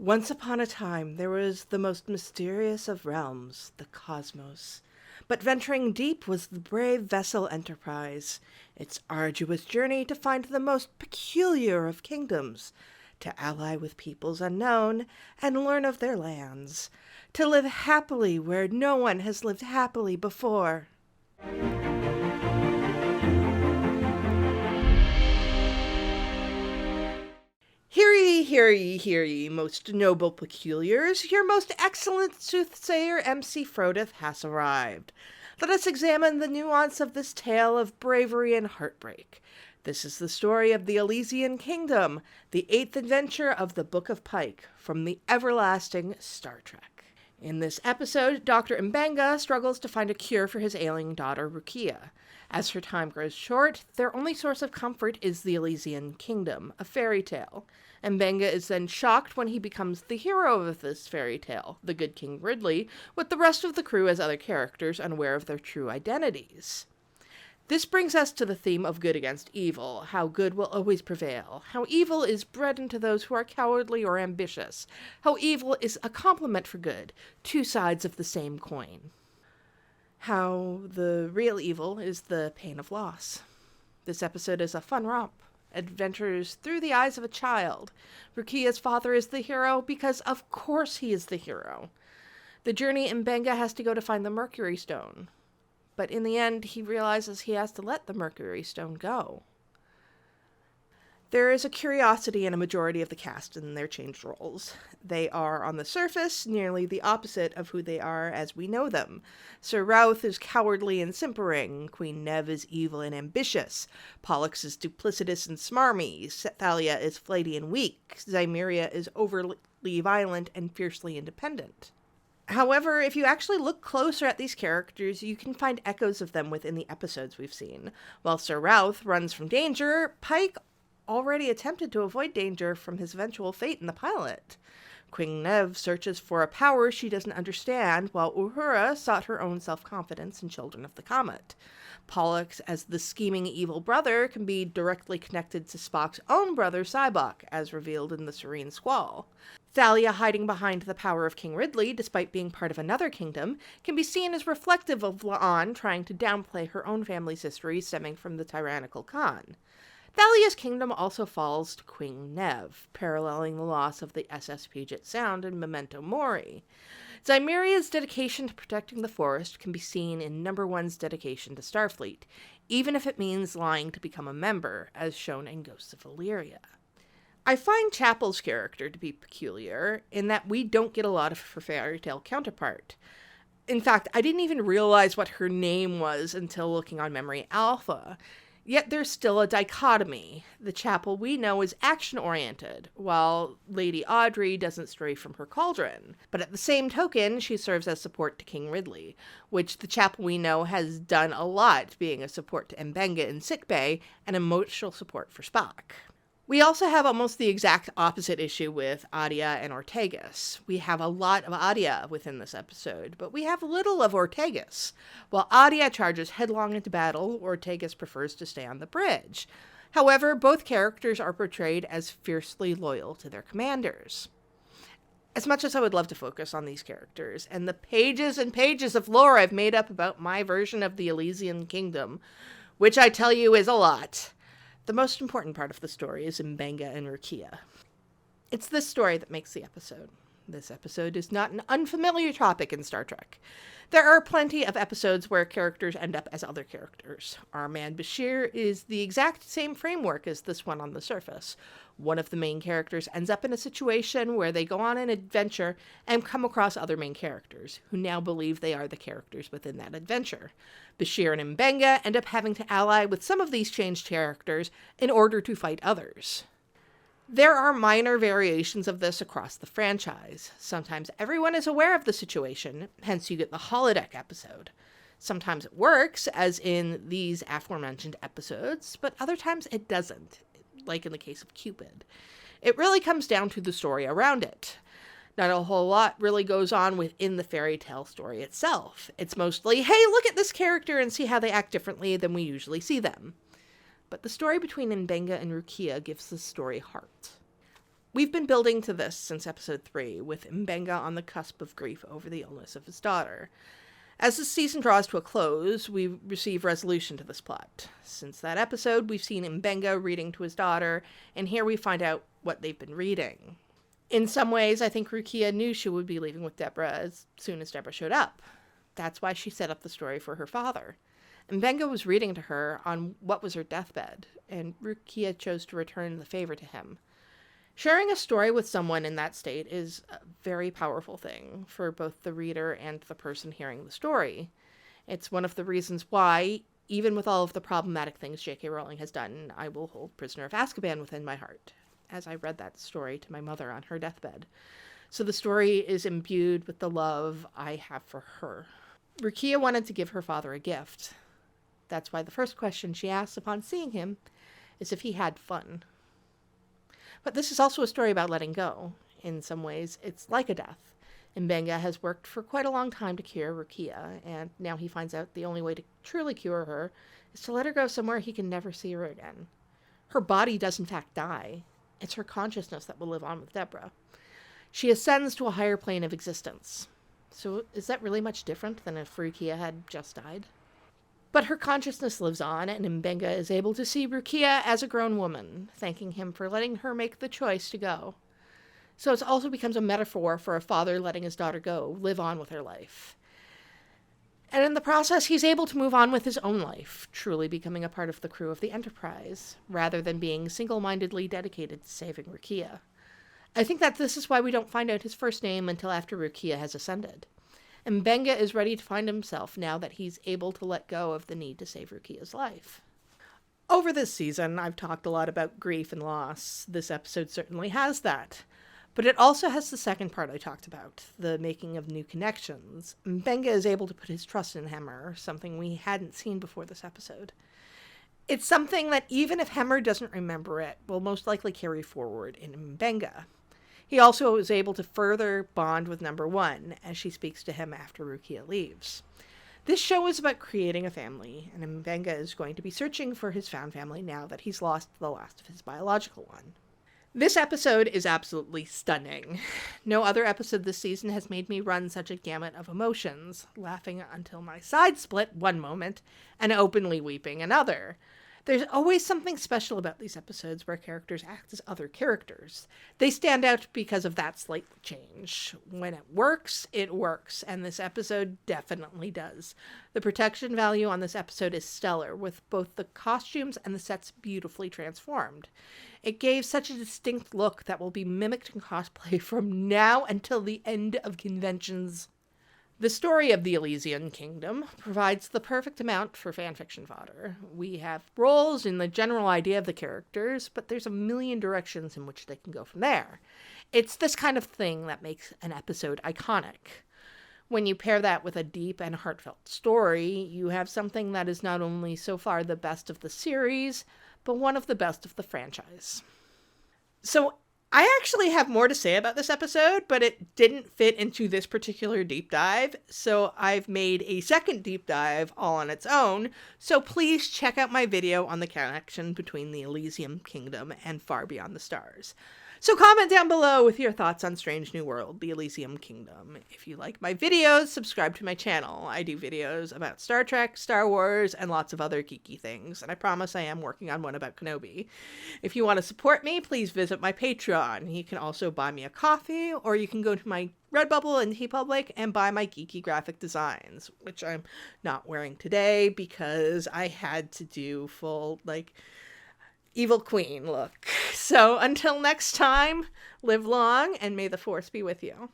Once upon a time, there was the most mysterious of realms, the cosmos. But venturing deep was the brave vessel Enterprise, its arduous journey to find the most peculiar of kingdoms, to ally with peoples unknown and learn of their lands, to live happily where no one has lived happily before. Hear ye, hear ye, most noble peculiars, your most excellent soothsayer Emcee Frodis has arrived. Let us examine the nuance of this tale of bravery and heartbreak. This is the story of the Elysian Kingdom, the 8th adventure of the Book of Pike, from the everlasting Star Trek. In this episode, Dr. M'Benga struggles to find a cure for his ailing daughter, Rukia. As her time grows short, their only source of comfort is the Elysian Kingdom, a fairy tale. M'Benga is then shocked when he becomes the hero of this fairy tale, the good King Ridley, with the rest of the crew as other characters unaware of their true identities. This brings us to the theme of good against evil, how good will always prevail, how evil is bred into those who are cowardly or ambitious, how evil is a complement for good, two sides of the same coin. How the real evil is the pain of loss. This episode is a fun romp. Adventures through the eyes of a child. Rukia's father is the hero because of course he is the hero. The journey M'Benga has to go to find the Mercury Stone. But in the end, he realizes he has to let the Mercury Stone go. There is a curiosity in a majority of the cast in their changed roles. They are, on the surface, nearly the opposite of who they are as we know them. Sir Routh is cowardly and simpering. Queen Neve is evil and ambitious. Pollux is duplicitous and smarmy. Thalia is flighty and weak. Zymeria is overly violent and fiercely independent. However, if you actually look closer at these characters, you can find echoes of them within the episodes we've seen. While Sir Routh runs from danger, Pike already attempted to avoid danger from his eventual fate in the pilot. Queen Neve searches for a power she doesn't understand, while Uhura sought her own self-confidence in Children of the Comet. Pollux, as the scheming evil brother, can be directly connected to Spock's own brother, Sybok, as revealed in the Serene Squall. Thalia, hiding behind the power of King Ridley, despite being part of another kingdom, can be seen as reflective of La'an trying to downplay her own family's history stemming from the tyrannical Khan. Thalia's kingdom also falls to Queen Neve, paralleling the loss of the SS Puget Sound and Memento Mori. Zymeria's dedication to protecting the forest can be seen in Number One's dedication to Starfleet, even if it means lying to become a member, as shown in Ghosts of Illyria. I find Chapel's character to be peculiar, in that we don't get a lot of her fairy tale counterpart. In fact, I didn't even realize what her name was until looking on Memory Alpha. Yet there's still a dichotomy. The Chapel we know is action-oriented, while Lady Audrey doesn't stray from her cauldron. But at the same token, she serves as support to King Ridley, which the Chapel we know has done a lot, being a support to M'Benga in sickbay and emotional support for Spock. We also have almost the exact opposite issue with Adia and Ortegas. We have a lot of Adia within this episode, but we have little of Ortegas. While Adia charges headlong into battle, Ortegas prefers to stay on the bridge. However, both characters are portrayed as fiercely loyal to their commanders. As much as I would love to focus on these characters, and the pages and pages of lore I've made up about my version of the Elysian Kingdom, which I tell you is a lot, the most important part of the story is M'Benga and Rukia. It's this story that makes the episode. This episode is not an unfamiliar topic in Star Trek. There are plenty of episodes where characters end up as other characters. Our man Bashir is the exact same framework as this one on the surface. One of the main characters ends up in a situation where they go on an adventure and come across other main characters, who now believe they are the characters within that adventure. Bashir and M'Benga end up having to ally with some of these changed characters in order to fight others. There are minor variations of this across the franchise. Sometimes everyone is aware of the situation, hence you get the holodeck episode. Sometimes it works, as in these aforementioned episodes, but other times it doesn't, like in the case of Cupid. It really comes down to the story around it. Not a whole lot really goes on within the fairy tale story itself. It's mostly, hey, look at this character and see how they act differently than we usually see them. But the story between M'Benga and Rukia gives the story heart. We've been building to this since episode 3, with Mbenga on the cusp of grief over the illness of his daughter. As the season draws to a close, we receive resolution to this plot. Since that episode, we've seen Mbenga reading to his daughter, and here we find out what they've been reading. In some ways, I think Rukia knew she would be leaving with Deborah as soon as Deborah showed up. That's why she set up the story for her father. Mbenga was reading to her on what was her deathbed, and Rukia chose to return the favor to him. Sharing a story with someone in that state is a very powerful thing for both the reader and the person hearing the story. It's one of the reasons why, even with all of the problematic things J.K. Rowling has done, I will hold Prisoner of Azkaban within my heart, as I read that story to my mother on her deathbed. So the story is imbued with the love I have for her. Rukia wanted to give her father a gift. That's why the first question she asks upon seeing him is if he had fun. But this is also a story about letting go. In some ways, it's like a death. Mbenga has worked for quite a long time to cure Rukia, and now he finds out the only way to truly cure her is to let her go somewhere he can never see her again. Her body does in fact die. It's her consciousness that will live on with Deborah. She ascends to a higher plane of existence. So is that really much different than if Rukia had just died? But her consciousness lives on, and Mbenga is able to see Rukia as a grown woman, thanking him for letting her make the choice to go. So it also becomes a metaphor for a father letting his daughter go, live on with her life. And in the process, he's able to move on with his own life, truly becoming a part of the crew of the Enterprise, rather than being single-mindedly dedicated to saving Rukia. I think that this is why we don't find out his first name until after Rukia has ascended. And Mbenga is ready to find himself now that he's able to let go of the need to save Rukia's life. Over this season, I've talked a lot about grief and loss. This episode certainly has that. But it also has the second part I talked about, the making of new connections. Mbenga is able to put his trust in Hemmer, something we hadn't seen before this episode. It's something that even if Hemmer doesn't remember it, will most likely carry forward in Mbenga. He also is able to further bond with Number One as she speaks to him after Rukia leaves. This show is about creating a family, and Mbenga is going to be searching for his found family now that he's lost the last of his biological one. This episode is absolutely stunning. No other episode this season has made me run such a gamut of emotions, laughing until my side split one moment and openly weeping another. There's always something special about these episodes where characters act as other characters. They stand out because of that slight change. When it works, and this episode definitely does. The production value on this episode is stellar, with both the costumes and the sets beautifully transformed. It gave such a distinct look that will be mimicked in cosplay from now until the end of conventions. The story of the Elysian Kingdom provides the perfect amount for fanfiction fodder. We have roles in the general idea of the characters, but there's a million directions in which they can go from there. It's this kind of thing that makes an episode iconic. When you pair that with a deep and heartfelt story, you have something that is not only so far the best of the series, but one of the best of the franchise. So, I actually have more to say about this episode, but it didn't fit into this particular deep dive, so I've made a second deep dive all on its own, so please check out my video on the connection between the Elysian Kingdom and Far Beyond the Stars. So comment down below with your thoughts on Strange New World, the Elysian Kingdom. If you like my videos, subscribe to my channel. I do videos about Star Trek, Star Wars, and lots of other geeky things, and I promise I am working on one about Kenobi. If you want to support me, please visit my Patreon. You can also buy me a coffee, or you can go to my Redbubble and TeePublic and buy my geeky graphic designs, which I'm not wearing today because I had to do full, Evil Queen look. So until next time, live long and may the Force be with you.